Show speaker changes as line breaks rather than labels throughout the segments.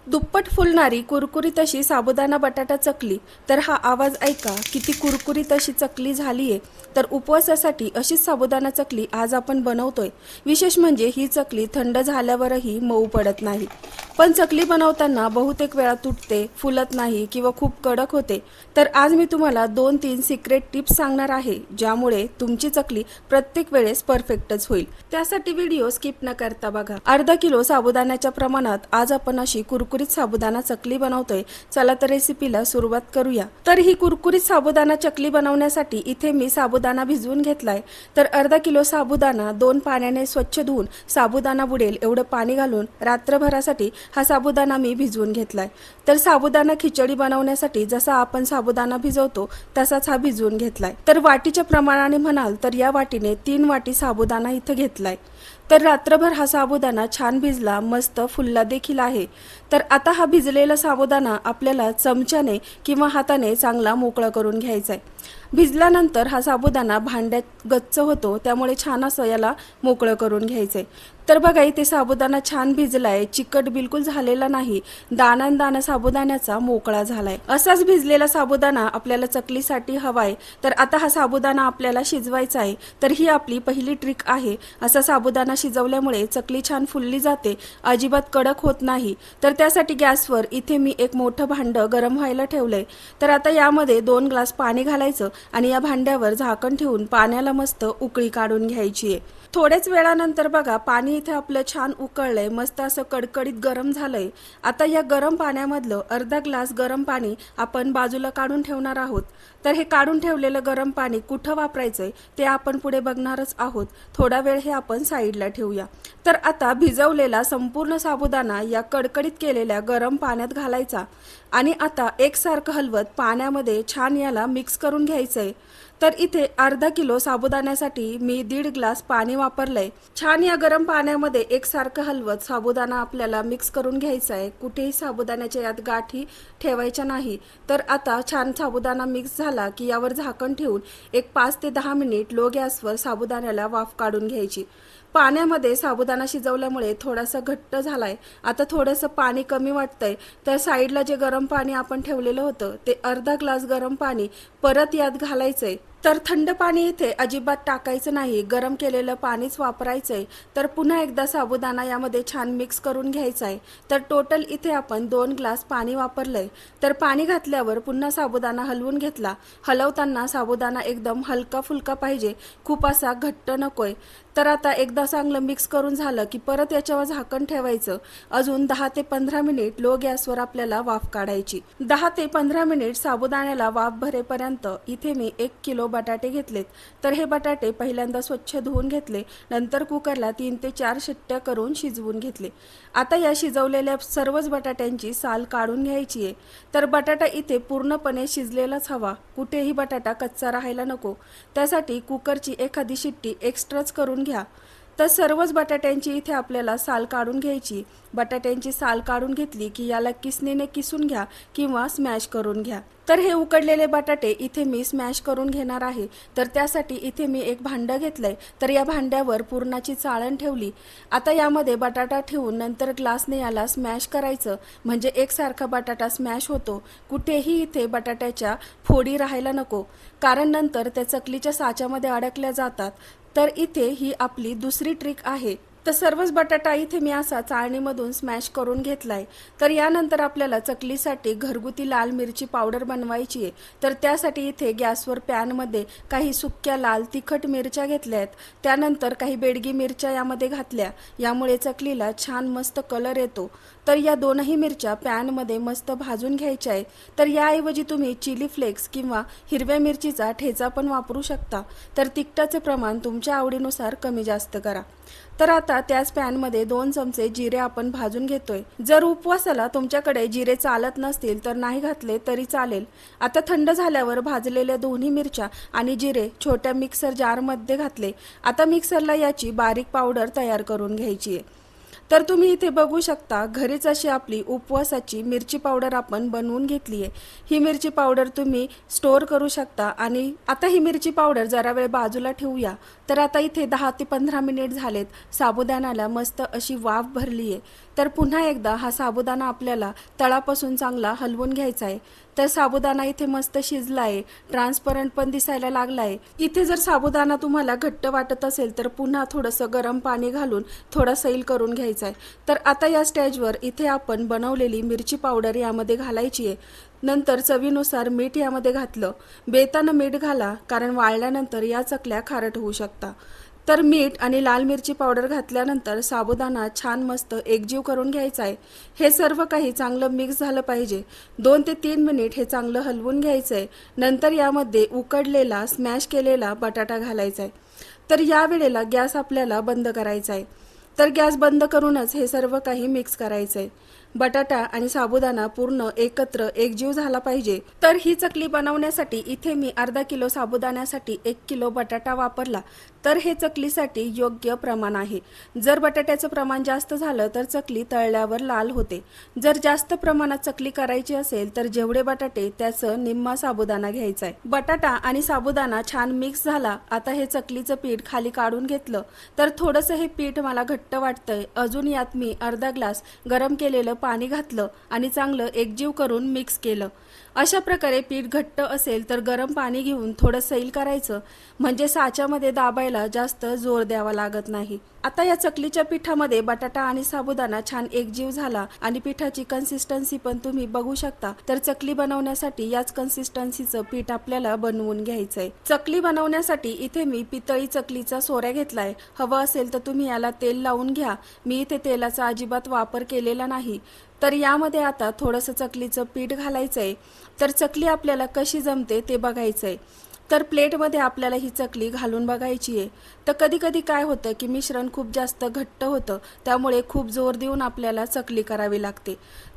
दुप्पट फुलणारी कुरकुरीत अशी साबुदाणा बटाटा चकली। तर हा आवाज ऐका, किती कुरकुरीत अशी चकली झालीये। तर उपवासासाठी अशीच साबुदाणा चकली आज आपण बनवतोय। विशेष म्हणजे ही चकली थंड झाल्यावरही मऊ पडत नाही, पण चकली बनवताना बहुतेक वेळा तुटते, फुलत नाही किंवा खूप कडक होते। तर आज मी तुम्हाला 2-3 सिक्रेट टिप्स सांगणार आहे, ज्यामुळे तुमची चकली प्रत्येक वेळेस परफेक्टच होईल। त्यासाठी व्हिडिओ स्किप न करता बघा। अर्धा किलो साबुदाण्याच्या प्रमाणात आज आपण अशी कुरकुरीत साबुदाणा चकली बनवतोय। चला तर रेसिपीला सुरुवात करूया। तर ही कुरकुरीत साबुदाणा चकली बनवण्यासाठी इथे मी साबुदाणा भिजवून घेतलाय। तर अर्धा किलो साबुदाणा 2 पाण्याने स्वच्छ धुवून साबुदाणा बुडेल एवढं पाणी घालून रात्रभरासाठी हा साबुदाणा मी भिजवून घेतलाय। तर साबुदाणा खिचडी बनवण्यासाठी जसा आपण साबुदाणा भिजवतो तसाच हा भिजवून घेतलाय। तर वाटीच्या प्रमाणाने म्हणाल तर या वाटीने 3 वाटी साबुदाणा इथे घेतलाय। तर रात्रभर हा साबुदाणा छान भिजला, मस्त फुलला देखील आहे। तर आता हा भिजलेला साबुदाणा आपल्याला चमच्याने किंवा हाताने चांगला मोकळा करून घ्यायचा आहे। भिजल्यानंतर हा साबुदाणा भांड्यात गच्च होतो, त्यामुळे छान असं याला मोकळं करून घ्यायचंय। तर बघा इथे साबुदाणा छान भिजलाय, चिकट बिलकुल झालेला नाही, दाणा साबुदाण्याचा मोकळा झालाय। असाच भिजलेला साबुदाणा आपल्याला चकलीसाठी हवाय। तर आता हा साबुदाणा आपल्याला शिजवायचा आहे। तर ही आपली पहिली ट्रिक आहे। असा साबुदाणा शिजवल्यामुळे चकली छान फुलली जाते, अजिबात कडक होत नाही। तर त्यासाठी गॅसवर इथे मी एक मोठं भांडं गरम व्हायला ठेवलंय। तर आता यामध्ये 2 ग्लास पाणी घालायचं आणि या भांड्यावर झाकण ठेवून पाण्याला मस्त उकळी काढून घ्यायची आहे। थोड्याच वेळानंतर बघा पाणी इथे आपलं छान उकळलंय, मस्त असं कडकडीत गरम झालंय। आता या गरम पाण्यामधलं अर्धा ग्लास गरम पाणी आपण बाजूला काढून ठेवणार आहोत। तर हे काढून ठेवलेलं गरम पाणी कुठं वापरायचंय ते आपण पुढे बघणारच आहोत। थोडा वेळ हे आपण साईडला ठेवूया। तर आता भिजवलेला संपूर्ण साबुदाणा या कडकडीत केलेल्या गरम पाण्यात घालायचा आणि आता एकसारखं हलवत पाण्यामध्ये छान याला मिक्स करून घ्यायचंय। तर इथे अर्धा किलो साबुदाण्यासाठी मी 1.5 ग्लास पाणी वापरलंय। छान या गरम पाण्यामध्ये एकसारखं हलवत साबुदाणा आपल्याला मिक्स करून घ्यायचा आहे। कुठेही साबुदाण्याच्या यात गाठी ठेवायच्या नाही। तर आता छान साबुदाणा मिक्स झाला की यावर झाकण ठेवून एक 5 ते 10 मिनिट लो गॅसवर साबुदाण्याला वाफ काढून घ्यायची। पाण्यामध्ये साबुदाणा शिजवल्यामुळे थोडासा घट्ट झालाय। आता थोडंसं पाणी कमी वाटतंय, तर साईडला जे गरम पाणी आपण ठेवलेलं होतं ते अर्धा ग्लास गरम पाणी परत यात घालायचंय। तर थंड पाणी इथे अजिबात टाकायचं नाही, गरम केलेलं पाणीच वापरायचंय। तर पुन्हा एकदा साबुदाणा यामध्ये छान मिक्स करून घ्यायचा आहे। तर टोटल इथे आपण 2 ग्लास पाणी वापरलंय। तर पाणी घातल्यावर पुन्हा साबुदाणा हलवून घेतला। हलवताना साबुदाणा एकदम हलका फुलका पाहिजे, खूप असा घट्ट नकोय। तर आता एकदा चांगलं मिक्स करून झालं की परत याच्यावर झाकण ठेवायचं। अजून 10 ते 15 मिनिट लो गॅसवर आपल्याला वाफ काढायची। 10 ते 15 मिनिट साबुदाण्याला वाफ भरेपर्यंत इथे मी 1 किलो बटाटे घेतलेत। तर हे बटाटे पहिल्यांदा स्वच्छ धुवून घेतले, नंतर कुकरला 3 ते 4 शिट्ट्या करून शिजवून घेतले। आता या शिजवलेल्या सर्वच बटाट्यांची साल काढून घ्यायची आहे। तर बटाटा इथे पूर्णपणे शिजलेलाच हवा, कुठेही बटाटा कच्चा राहायला नको। त्यासाठी कुकरची एखादी शिट्टी एक्स्ट्राच करून घ्या। तर सर्वच बटाट्यांची इथे आपल्याला साल काढून घ्यायची। बटाट्यांची साल काढून घेतली की याला किसणीने किसून घ्या किंवा स्मॅश करून घ्या। तर हे उकडलेले बटाटे इथे मी स्मॅश करून घेणार आहे। तर त्यासाठी इथे मी एक भांडं घेतलंय। तर या भांड्यावर पुरणाची चाळण ठेवली। आता यामध्ये बटाटा ठेवून नंतर ग्लासने याला स्मॅश करायचं, म्हणजे एकसारखा बटाटा स्मॅश होतो। कुठेही इथे बटाट्याच्या फोडी राहायला नको, कारण नंतर त्या चकलीच्या साच्यामध्ये अडकल्या जातात। तर इथे ही आपली दुसरी ट्रिक आहे। तर सर्वच बटाटा इथे मी असा चाळणीमधून स्मॅश करून घेतलाय। तर यानंतर आपल्याला चकलीसाठी घरगुती लाल मिरची पावडर बनवायची आहे। तर त्यासाठी इथे गॅसवर पॅनमध्ये काही सुक्या लाल तिखट मिरच्या घेतल्या आहेत। त्यानंतर काही बेडगी मिरच्या यामध्ये घातल्या, यामुळे चकलीला छान मस्त कलर येतो। तर या दोनही मिरच्या पॅनमध्ये मस्त भाजून घ्यायच्या आहे। तर याऐवजी तुम्ही चिली फ्लेक्स किंवा हिरव्या मिरचीचा ठेचा पण वापरू शकता। तर तिखटाचे प्रमाण तुमच्या आवडीनुसार कमी जास्त करा। तर आता त्याच पॅनमध्ये 2 चमचे जिरे आपण भाजून घेतोय। जर उपवासाला तुमच्याकडे जिरे चालत नसतील तर नाही घातले तरी चालेल। आता थंड झाल्यावर भाजलेल्या दोन्ही मिरच्या आणि जिरे छोट्या मिक्सर जारमध्ये घातले। आता मिक्सरला याची बारीक पावडर तयार करून घ्यायची आहे। तर तुम्ही इथे बघू शकता, घरीच अशी आपली उपवासाची मिरची पावडर आपण बनवून घेतली आहे। ही मिरची पावडर तुम्ही स्टोर करू शकता। आणि आता ही मिरची पावडर जरा वेळ बाजूला ठेवूया। तर आता इथे 10 ते 15 मिनिट झालेत. साबुदाण्याला मस्त अशी वाफ भरली आहे. तर पुन्हा एकदा हा साबुदाणा आपल्याला तळापासून चांगला हलवून घ्यायचा आहे. तर साबुदाणा इथे मस्त शिजला आहे, ट्रान्सपरंट पण दिसायला लागला आहे. इथे जर साबुदाणा तुम्हाला घट्ट वाटत असेल तर पुन्हा थोडंसं गरम पाणी घालून थोडा सैल करून घ्यायचा आहे. तर आता या स्टेजवर इथे आपण बनवलेली मिरची पावडर यामध्ये घालायची आहे. नंतर चवीनुसार मीठ यामध्ये घातलं. बेतानं मीठ घाला, कारण वाळल्यानंतर या चकल्या खारट होऊ शकतात. तर मीठ आणि लाल मिरची पावडर घातल्यानंतर साबुदाणा छान मस्त एकजीव करून घ्यायचा आहे. हे सर्व काही चांगलं मिक्स झालं पाहिजे. 2 ते 3 मिनिट हे चांगलं हलवून घ्यायचं आहे. नंतर यामध्ये उकडलेला स्मॅश केलेला बटाटा घालायचा आहे. तर या वेळेला गॅस आपल्याला बंद करायचा आहे. तर गॅस बंद करूनच हे सर्व काही मिक्स करायचं आहे. बटाटा आणि साबुदाणा पूर्ण एकत्र एकजीव झाला पाहिजे. तर ही चकली बनवण्यासाठी इथे मी अर्धा किलो साबुदाण्यासाठी 1 किलो बटाटा वापरला. तर हे चकलीसाठी योग्य प्रमाण आहे. जर बटाट्याचं प्रमाण जास्त झालं तर चकली तळल्यावर लाल होते. जर जास्त प्रमाणात चकली करायची असेल तर जेवढे बटाटे त्याचं निम्मा साबुदाणा घ्यायचा आहे. बटाटा आणि साबुदाणा छान मिक्स झाला. आता हे चकलीचं पीठ खाली काढून घेतलं. तर थोडंसं हे पीठ मला घट्ट वाटतंय. अजून यात मी अर्धा ग्लास गरम केलेलं पाणी घातलं आणि चांगलं एकजीव करून मिक्स केलं. अशा प्रकारे पीठ घट्ट असेल तर गरम पाणी घेऊन थोडं सैल करायचं, म्हणजे साच्यामध्ये दाबायला जास्त जोर द्यावा लागत नाही. आता या चकलीच्या पिठामध्ये बटाटा आणि साबुदाणा छान एकजीव झाला आणि पिठाची कन्सिस्टन्सी पण तुम्ही बघू शकता. तर चकली बनवण्यासाठी याच कन्सिस्टन्सीचं पीठ आपल्याला बनवून घ्यायचंय. चकली बनवण्यासाठी इथे मी पितळी चकलीचा सोऱ्या घेतलाय. हवं असेल तर तुम्ही याला तेल लावून घ्या. मी इथे तेलाचा अजिबात वापर केलेला नाही. तर यामध्ये आता थोडंसं चकलीचं पीठ घालायचंय. तर चकली आपल्याला कशी जमते ते बघायचंय. तर प्लेटमध्ये आपल्याला ही चकली घालून बघायची आहे. तर कधी कधी काय होतं की मिश्रण खूप जास्त घट्ट होतं, त्यामुळे खूप जोर देऊन आपल्याला चकली करावी लागते.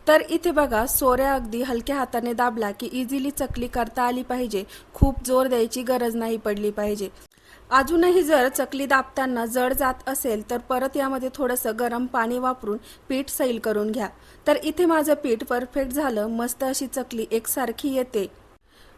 तर इथे बघा, सोऱ्या अगदी हलक्या हाताने दाबला की इझिली चकली करता आली पाहिजे. खूप जोर द्यायची गरज नाही पडली पाहिजे. अजूनही जर चकली दाबताना जड जात असेल तर परत यामध्ये थोडंसं गरम पाणी वापरून पीठ सैल करून घ्या. तर इथे माझं पीठ परफेक्ट झालं. मस्त अशी चकली एकसारखी येते.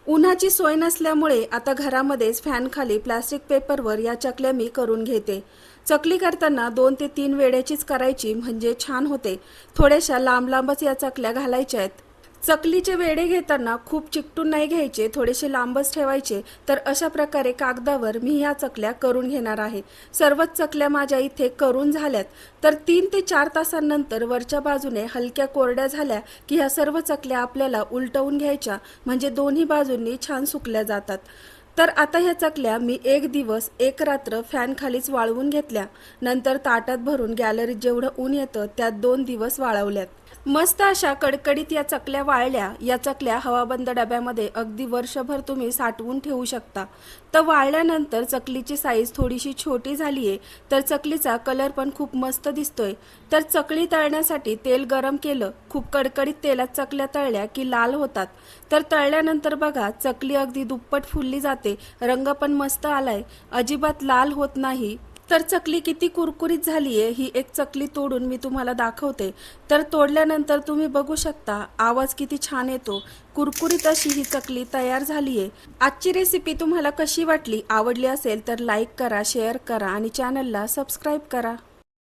उन्हाची सोय नसल्यामुळे आता घरामध्येच फॅन खाली प्लास्टिक पेपरवर या चकल्या मी करून घेते. चकली करताना 2 ते 3 वेळेचीच करायची, म्हणजे छान होते. थोड्याशा लांब लांबच या चकल्या घालायच्या आहेत. चकलीचे वेडे घेताना खूप चिकटून नाही घ्यायचे, थोडेसे लांबच ठेवायचे. तर अशा प्रकारे कागदावर मी ह्या चकल्या करून घेणार आहे. सर्वच चकल्या माझ्या इथे करून झाल्यात. तर 3 ते 4 तासांनंतर वरच्या बाजूने हलक्या कोरड्या झाल्या की ह्या सर्व चकल्या आपल्याला उलटवून घ्यायच्या, म्हणजे दोन्ही बाजूंनी छान सुकल्या जातात. तर आता ह्या चकल्या मी 1 दिवस 1 रात्र फॅन खालीच वाळवून घेतल्या. नंतर ताटात भरून गॅलरीत जेवढं ऊन येतं त्यात 2 दिवस वाळवल्यात. मस्त अशा कडकडीत या चकल्या वाळल्या. या चकल्या हवाबंद डब्यामध्ये अगदी वर्षभर तुम्ही साठवून ठेवू शकता. तर वाळल्यानंतर चकलीची साईज थोडीशी छोटी झाली आहे. तर चकलीचा कलर पण खूप मस्त दिसतोय. तर चकली तळण्यासाठी तेल गरम केलं. खूप कडकडीत तेलात चकल्या तळल्या की लाल होतात. तर तळल्यानंतर बघा, चकली अगदी दुप्पट फुलली जाते. रंग पण मस्त आलाय, अजिबात लाल होत नाही. तर चकली किती कुरकुरीत झाली आहे ही एक चकली तोडून मी तुम्हाला दाखवते. तर तोडल्यानंतर तुम्ही बघू शकता आवाज किती छान येतो. कुरकुरीत अशी ही चकली तयार झाली आहे. आजची रेसिपी तुम्हाला कशी वाटली? आवडली असेल तर लाईक करा, शेअर करा आणि चॅनलला सबस्क्राईब करा.